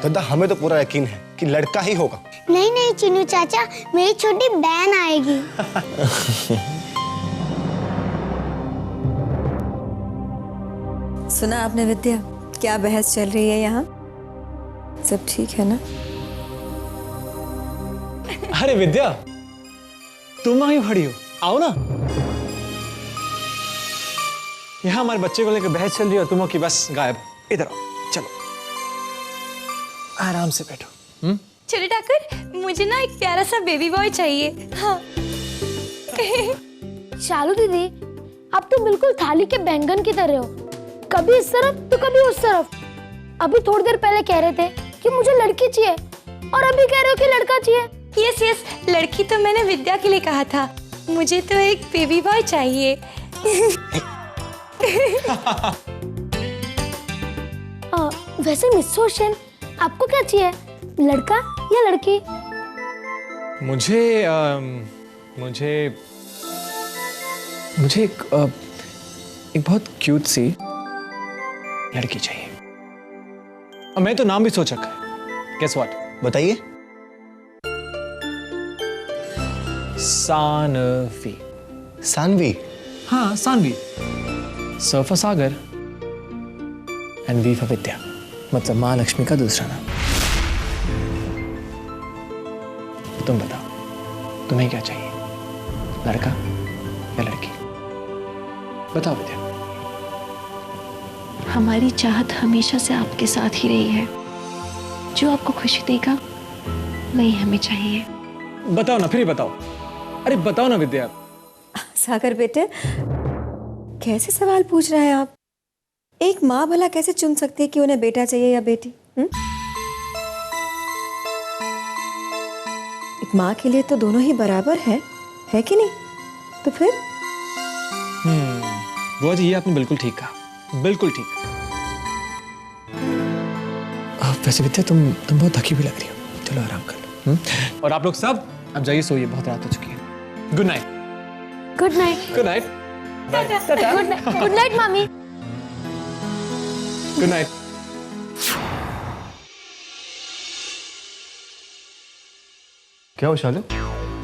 वृंदा, हमें तो पूरा यकीन है कि लड़का ही होगा। नहीं नहीं चिन्नू चाचा, मेरी छोटी बहन आएगी। सुना आपने विद्या, क्या बहस चल रही है यहाँ? सब ठीक है ना? अरे विद्या, तुम आई खड़ी हो, आओ ना। यहाँ हमारे बच्चे को लेकर बहस चल रही है, तुम हो कि बस गायब। इधर आओ, चलो आराम से बैठो। छोटे ठाकुर, मुझे ना एक प्यारा सा बेबी बॉय चाहिए। हाँ। शालू दीदी, आप तो बिल्कुल थाली के बैंगन की तरह हो, कभी इस तरफ तो कभी उस तरफ। अभी थोड़ी देर पहले कह रहे थे कि मुझे लड़की चाहिए और अभी कह रहे हो कि लड़का चाहिए। यस यस, लड़की तो मैंने विद्या के लिए कहा था, मुझे तो एक बेबी बॉय चाहिए। वैसे मिस सोशन, आपको क्या चाहिए, लड़का या लड़की? मुझे एक बहुत क्यूट सी लड़की चाहिए। और मैं तो नाम भी सोच रखा है। Guess what? बताइए। सानवी। सानवी? हाँ, Saanvi. S for Sagar and V for Vidya, मतलब माँ लक्ष्मी का दूसरा नाम। तुम बताओ, तुम्हें क्या चाहिए, लड़का या लड़की? बताओ विद्या। हमारी चाहत हमेशा से आपके साथ ही रही है, जो आपको खुशी देगा वही हमें चाहिए। बताओ ना, फिर ही बताओ। अरे बताओ ना विद्या। सागर बेटे, कैसे सवाल पूछ रहे हैं आप? एक माँ भला कैसे चुन सकती है कि उन्हें बेटा चाहिए या बेटी? एक माँ के लिए तो दोनों ही बराबर है कि नहीं? तो फिर बुआ जी, ये आपने बिल्कुल ठीक कहा, बिल्कुल ठीक। वैसे विद्या, तुम बहुत थकी भी लग रही हो, चलो आराम कर लो। और आप लोग सब अब जाइए, सोइए, बहुत रात हो चुकी है। Good night. Good night. Good night. Good night मामी। Good night. क्या हो शालू,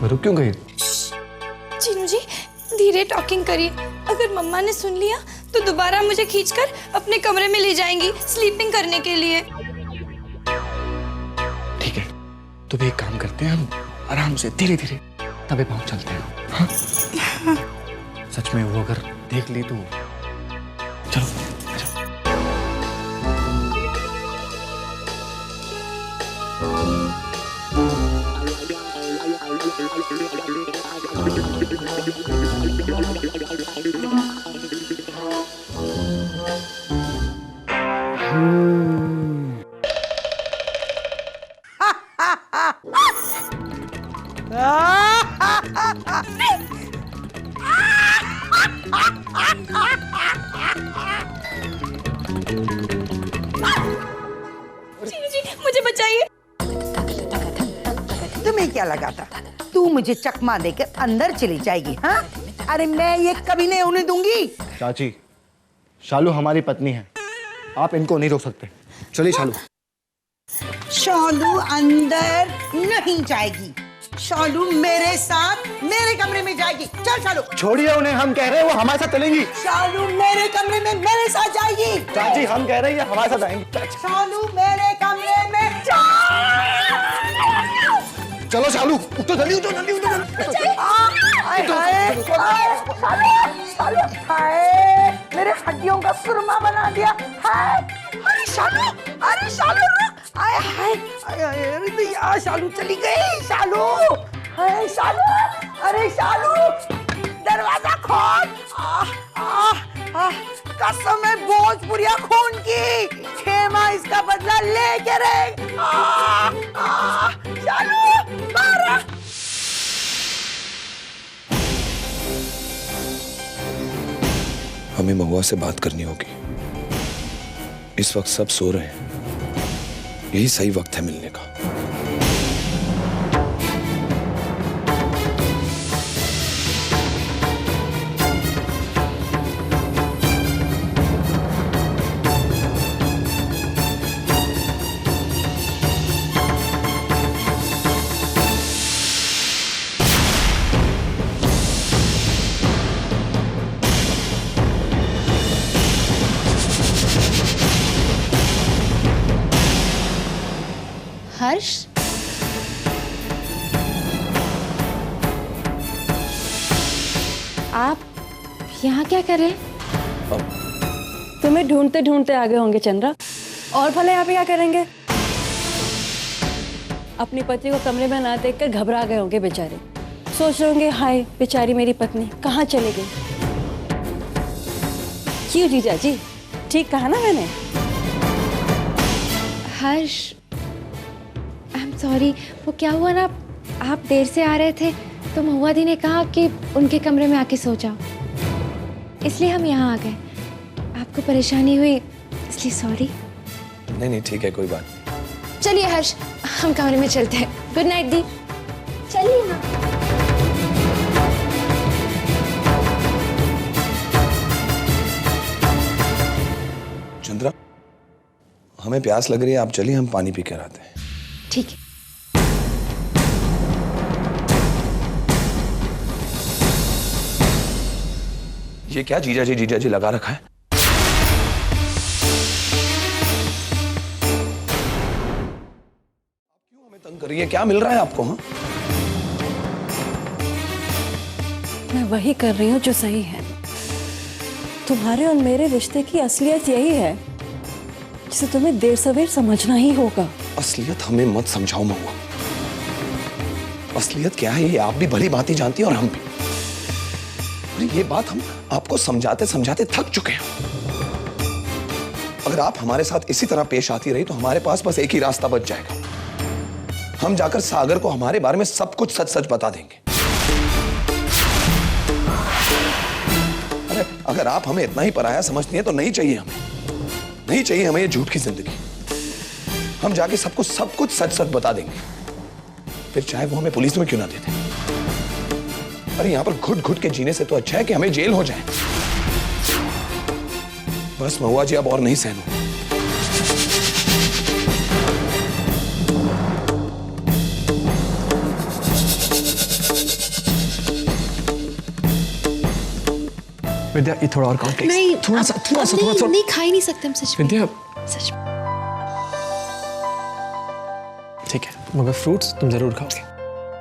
रुक क्यों गई? चिन्नू जी, धीरे टॉकिंग करिए, अगर मम्मा ने सुन लिया तो दोबारा मुझे खींचकर अपने कमरे में ले जाएंगी स्लीपिंग करने के लिए। ठीक है, तो भी एक काम करते हैं, हम आराम से धीरे धीरे तबे पहुंच चलते हैं। हाँ? सच में वो अगर देख ले तो चलो, चलो। चिन्नू जी, मुझे बचाइए। तुम्हें क्या लगा था तू मुझे चकमा देकर अंदर चली जाएगी? हाँ, अरे मैं ये कभी नहीं होने दूंगी। चाची, शालू हमारी पत्नी है, आप इनको नहीं रोक सकते। चलिए शालू। शालू अंदर नहीं जाएगी, शालू मेरे साथ मेरे कमरे में जाएगी। चल शालू। छोड़िए उन्हें, हम कह रहे हैं वो हमारे साथ चलेंगी। शालू मेरे कमरे में मेरे साथ जाएगी। चाची, हम कह रहे हैं हमारे साथ आएंगी। शालू मेरे कमरे में। चलो शालू, उठो जल्दी, उठो जल्दी, उठो जल्दी। हाय, मेरे हड्डियों का सुरमा बना दिया। हाय, अरे शालू, अरे शालू रुक। आय हाय, अरे यार शालू चली गई। शालू, हाय शालू, अरे शालू, दरवाजा खोल। कसम है भोजपुरिया खून की, 6 माह इसका बदला लेके रहे। शालू मारा। हमें महुआ से बात करनी होगी। इस वक्त सब सो रहे हैं, यही सही वक्त है मिलने का। हर्ष, आप यहाँ क्या कर रहे हैं? तुम्हें ढूंढते ढूंढते आ गए होंगे चंद्रा, और भले यहाँ पे क्या करेंगे? अपनी पति को कमरे में ना देखकर घबरा गए होंगे बेचारे, सोच रहे होंगे हाय बेचारी मेरी पत्नी कहाँ चली गई। क्यों जीजा जी, ठीक कहा ना मैंने? हर्ष, आई एम सॉरी, वो क्या हुआ ना, आप देर से आ रहे थे तो महुआ दी ने कहा कि उनके कमरे में आके सो जाओ, इसलिए हम यहाँ आ गए। आपको परेशानी हुई इसलिए सॉरी। नहीं नहीं ठीक है, कोई बात नहीं। चलिए हर्ष, हम कमरे में चलते हैं। गुड नाइट दी। चलिए ना। चंद्रा, हमें प्यास लग रही है, आप चलिए हम पानी पी कर आते हैं। ठीक है। ये क्या जीजा जी लगा रखा है? क्यों हमें तंग कर रही है? क्या मिल रहा है आपको? हाँ, मैं वही कर रही हूँ जो सही है। तुम्हारे और मेरे रिश्ते की असलियत यही है जिसे तुम्हें देर सवेर समझना ही होगा। असलियत हमें मत समझाओ महुआ। असलियत क्या है ये आप भी भली भांति जानती हैं और हम भी। और ये बात हम आपको समझाते समझाते थक चुके हैं। अगर आप हमारे साथ इसी तरह पेश आती रही तो हमारे पास बस एक ही रास्ता बच जाएगा। हम जाकर सागर को हमारे बारे में सब कुछ सच सच बता देंगे। अरे अगर आप हमें इतना ही पराया समझती हैं तो नहीं चाहिए हमें ये झूठ की जिंदगी। हम जाके सबको सब कुछ सच सच बता देंगे, फिर चाहे वो हमें पुलिस में क्यों ना दे दे। अरे यहां पर घुट घुट के जीने से तो अच्छा है कि हमें जेल हो जाए। बस महुआ जी अब और नहीं सहना। विद्या, ये थोड़ा और खाओ प्लीज। नहीं, थोड़ा सा नहीं खा ही नहीं सकते हम सच में। विद्या, सच में। ठीक है, मगर फ्रूट्स तुम जरूर खाओगे।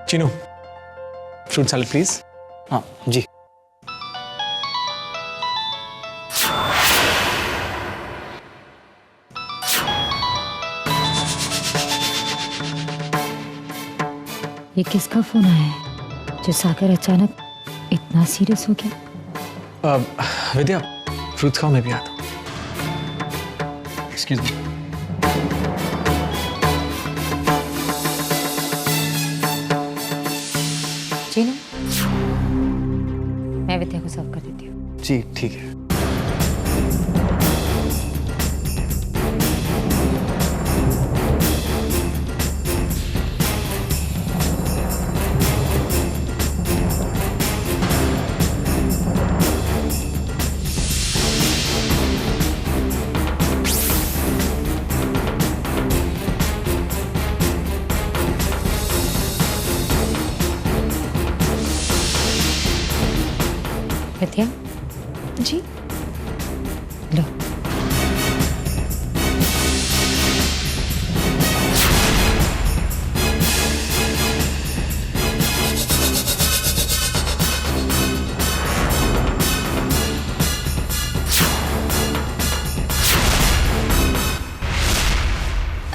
Chinu, fruit salad please. हाँ जी। ये किसका फोन आया है जो सागर अचानक इतना सीरियस हो गया? विद्या, फ्रूट्स खाओ, मैं भी आता हूँ। Excuse me. चीनू, मैं विद्या को सर्व कर देती हूँ। जी ठीक है। विद्या जी, लो।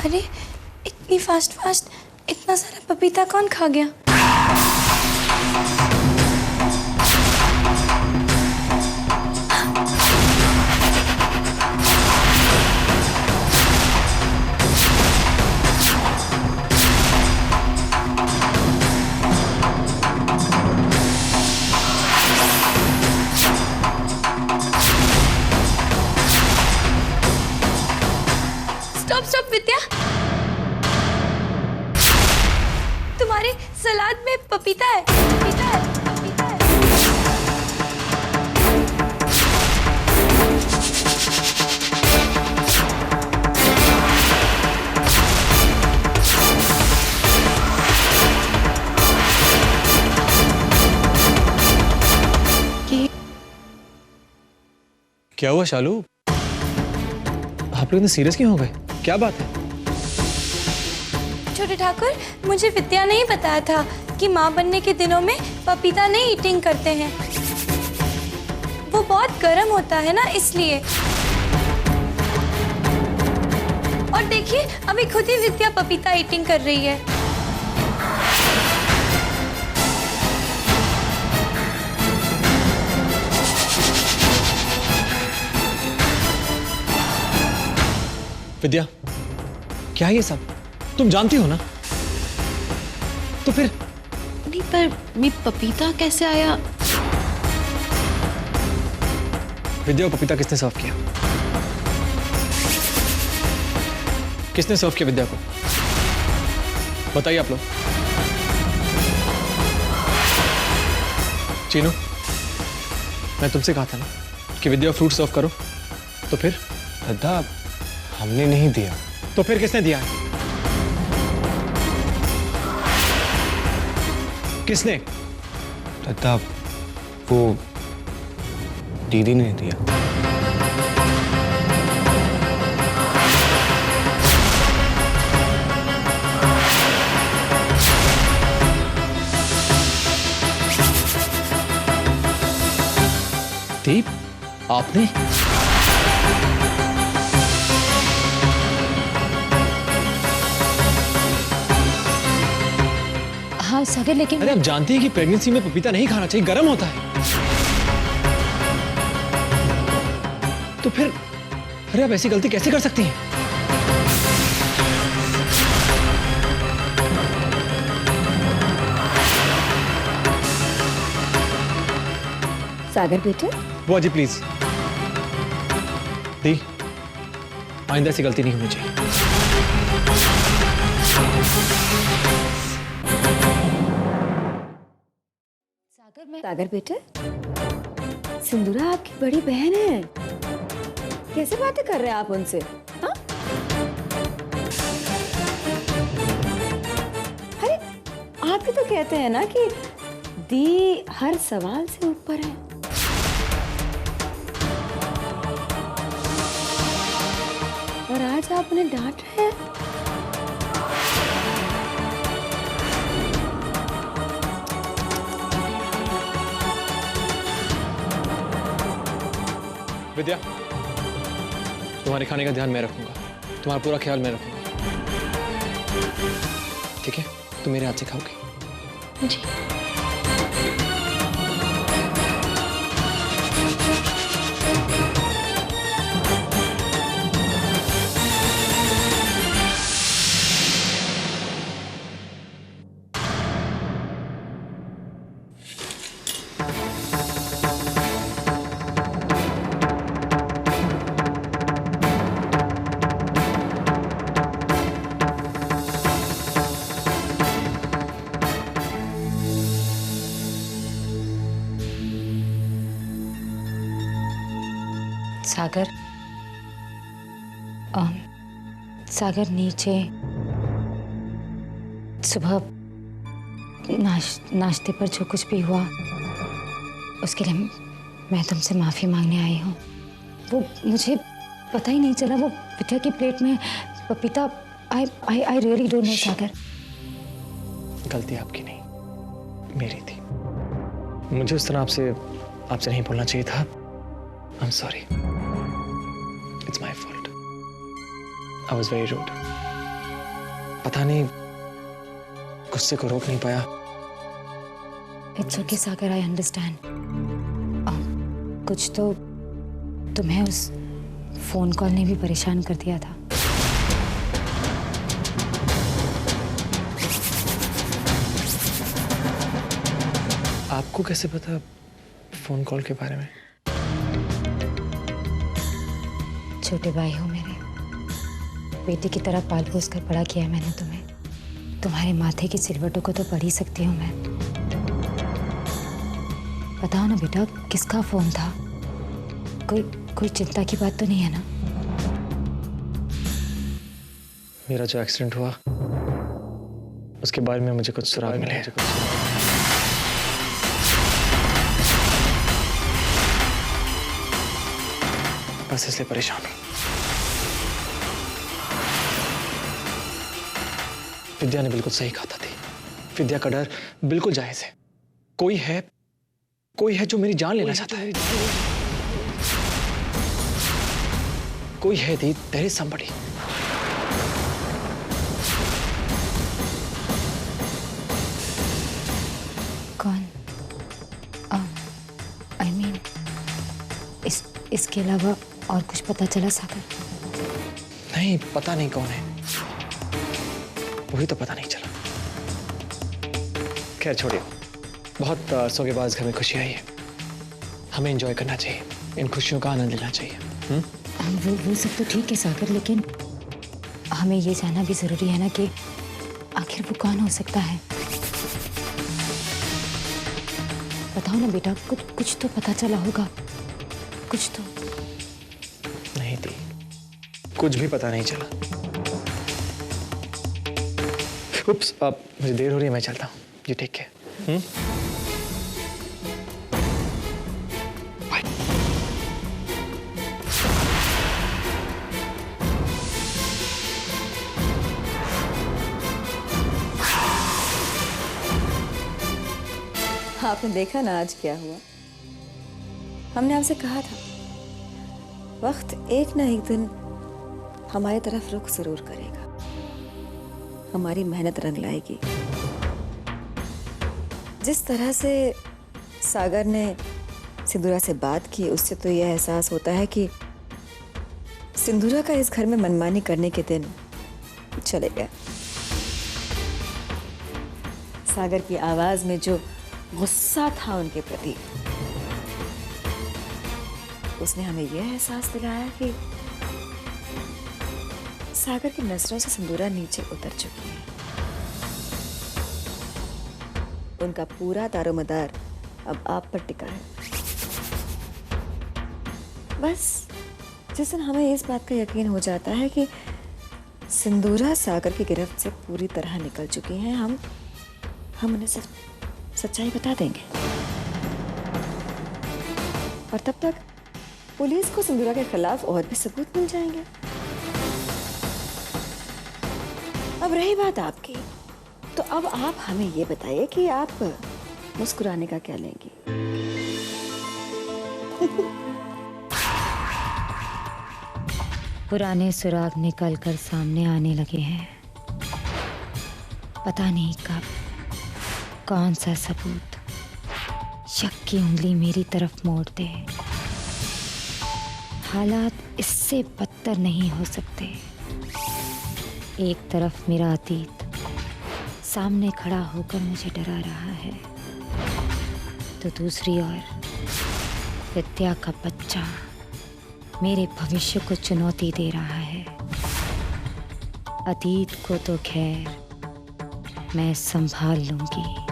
अरे इतनी फास्ट इतना सारा पपीता कौन खा गया? स्टॉप विद्या, तुम्हारे सलाद में पपीता है। क्या हुआ शालू, आप लोग इतने सीरियस क्यों हो गए? क्या बात है? छोटे ठाकुर, मुझे विद्या ने ही बताया था कि माँ बनने के दिनों में पपीता नहीं ईटिंग करते हैं। वो बहुत गर्म होता है ना, इसलिए। और देखिए, अभी खुद ही विद्या पपीता ईटिंग कर रही है। विद्या, क्या है ये सब? तुम जानती हो ना? तो फिर नहीं, पर मैं पपीता कैसे आया? विद्या, पपीता किसने सर्व किया? किसने सर्व किया विद्या को? बताइए आप लोग। चीनू, मैं तुमसे कहा था ना कि विद्या फ्रूट सर्व करो, तो फिर? दादा, हमने नहीं दिया। तो फिर किसने दिया? किसने? दादा, वो दीदी ने दिया। दीप, आपने? हाँ सागर, लेकिन अरे आप जानती हैं कि प्रेगनेंसी में पपीता नहीं खाना चाहिए, गर्म होता है। तो फिर अरे आप ऐसी गलती कैसे कर सकती हैं? सागर बेटे, बुआ जी प्लीज। दी, आइंदा ऐसी गलती नहीं होनी चाहिए। सागर बेटे, सिंदूरा आपकी बड़ी बहन है, कैसे बातें कर रहे हैं आप उनसे? हाँ? अरे आप ही तो कहते हैं ना कि दी हर सवाल से ऊपर है। और आज आप उन्हें डांट रहे हैं। विद्या, तुम्हारे खाने का ध्यान मैं रखूंगा, तुम्हारा पूरा ख्याल मैं रखूंगा, ठीक है? तुम मेरे हाथ से खाओगे? जी। सागर, सागर नीचे सुबह नाश्ते पर जो कुछ भी हुआ उसके लिए मैं तुमसे माफ़ी मांगने आई हूँ। वो मुझे पता ही नहीं चला, वो विद्या की प्लेट में पपीता। आई रियली डोंट नो सागर। गलती आपकी नहीं, मेरी थी। मुझे उस तरह आपसे नहीं बोलना चाहिए था। I am sorry, it's my fault. I was very rude. पता नहीं गुस्से को रोक नहीं पाया। It's okay Sagar, I understand. कुछ तो तुम्हें उस फोन कॉल ने भी परेशान कर दिया था। आपको कैसे पता फोन कॉल के बारे में? छोटे भाई हो मेरे, बेटे की तरह पाल पोस कर बड़ा किया है मैंने तुम्हें। तुम्हारे माथे की सिलवटों को तो पढ़ ही सकती हूँ मैं। बताओ ना बेटा, किसका फोन था? कोई चिंता की बात तो नहीं है ना? मेरा जो एक्सीडेंट हुआ उसके बारे में मुझे कुछ सुराग मिले। बस इसलिए परेशान हूं। विद्या ने बिल्कुल सही कहा था दी। विद्या का डर बिल्कुल जायज है। कोई है जो मेरी जान लेना चाहता है। कोई है दी, देयर इज समबडी। कौन? आई मीन इसके अलावा और कुछ पता चला सागर? नहीं, पता नहीं कौन है, वही तो पता नहीं चला। खैर छोड़िए, बहुत अरसों के बाद घर में खुशी आई है, हमें एंजॉय करना चाहिए, इन खुशियों का आनंद लेना चाहिए। वो सब तो ठीक है सागर, लेकिन हमें ये जानना भी जरूरी है ना कि आखिर वो कौन हो सकता है। बताओ ना बेटा, कुछ तो पता चला होगा, कुछ तो। नहीं थी, कुछ भी पता नहीं चला। उप्स, अब मुझे देर हो रही है, मैं चलता हूँ। You take care. आपने देखा ना आज क्या हुआ। हमने आपसे कहा था वक्त एक ना एक दिन हमारी तरफ रुख जरूर करेगा, हमारी मेहनत रंग लाएगी। जिस तरह से सागर ने सिंदूरा से बात की, उससे तो यह एहसास होता है कि सिंदूरा का इस घर में मनमानी करने के दिन चले गए। सागर की आवाज में जो गुस्सा था उनके प्रति, उसने हमें यह एहसास दिलाया कि सागर की नजरों से सिंदूरा नीचे उतर चुकी है। उनका पूरा दारोमदार अब आप पर टिका है। बस जिस दिन हमें इस बात का यकीन हो जाता है कि सिंदूरा सागर की गिरफ्त से पूरी तरह निकल चुकी हैं, हम उन्हें सच्चाई बता देंगे। और तब तक पुलिस को सिंदूरा के खिलाफ और भी सबूत मिल जाएंगे। अब रही बात आपकी, तो अब आप हमें ये बताइए कि आप मुस्कुराने का क्या लेंगी? पुराने सुराग निकल कर सामने आने लगे हैं। पता नहीं कब कौन सा सबूत शक की उंगली मेरी तरफ मोड़ दे। हालात इससे बदतर नहीं हो सकते। एक तरफ मेरा अतीत सामने खड़ा होकर मुझे डरा रहा है, तो दूसरी ओर विद्या का बच्चा मेरे भविष्य को चुनौती दे रहा है। अतीत को तो खैर मैं संभाल लूंगी।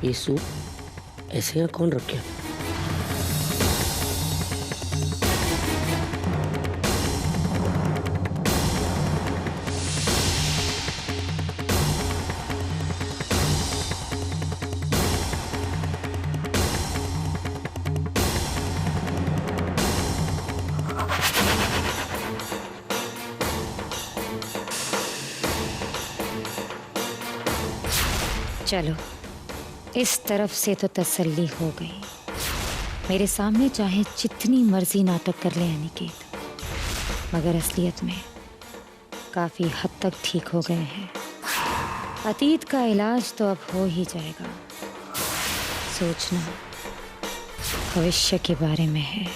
ये सूप ऐसे यहाँ कौन रख गया? चलो, इस तरफ से तो तसल्ली हो गई। मेरे सामने चाहे जितनी मर्जी नाटक कर ले अनिकेत, मगर असलियत में काफी हद तक ठीक हो गए हैं। अतीत का इलाज तो अब हो ही जाएगा, सोचना भविष्य के बारे में है।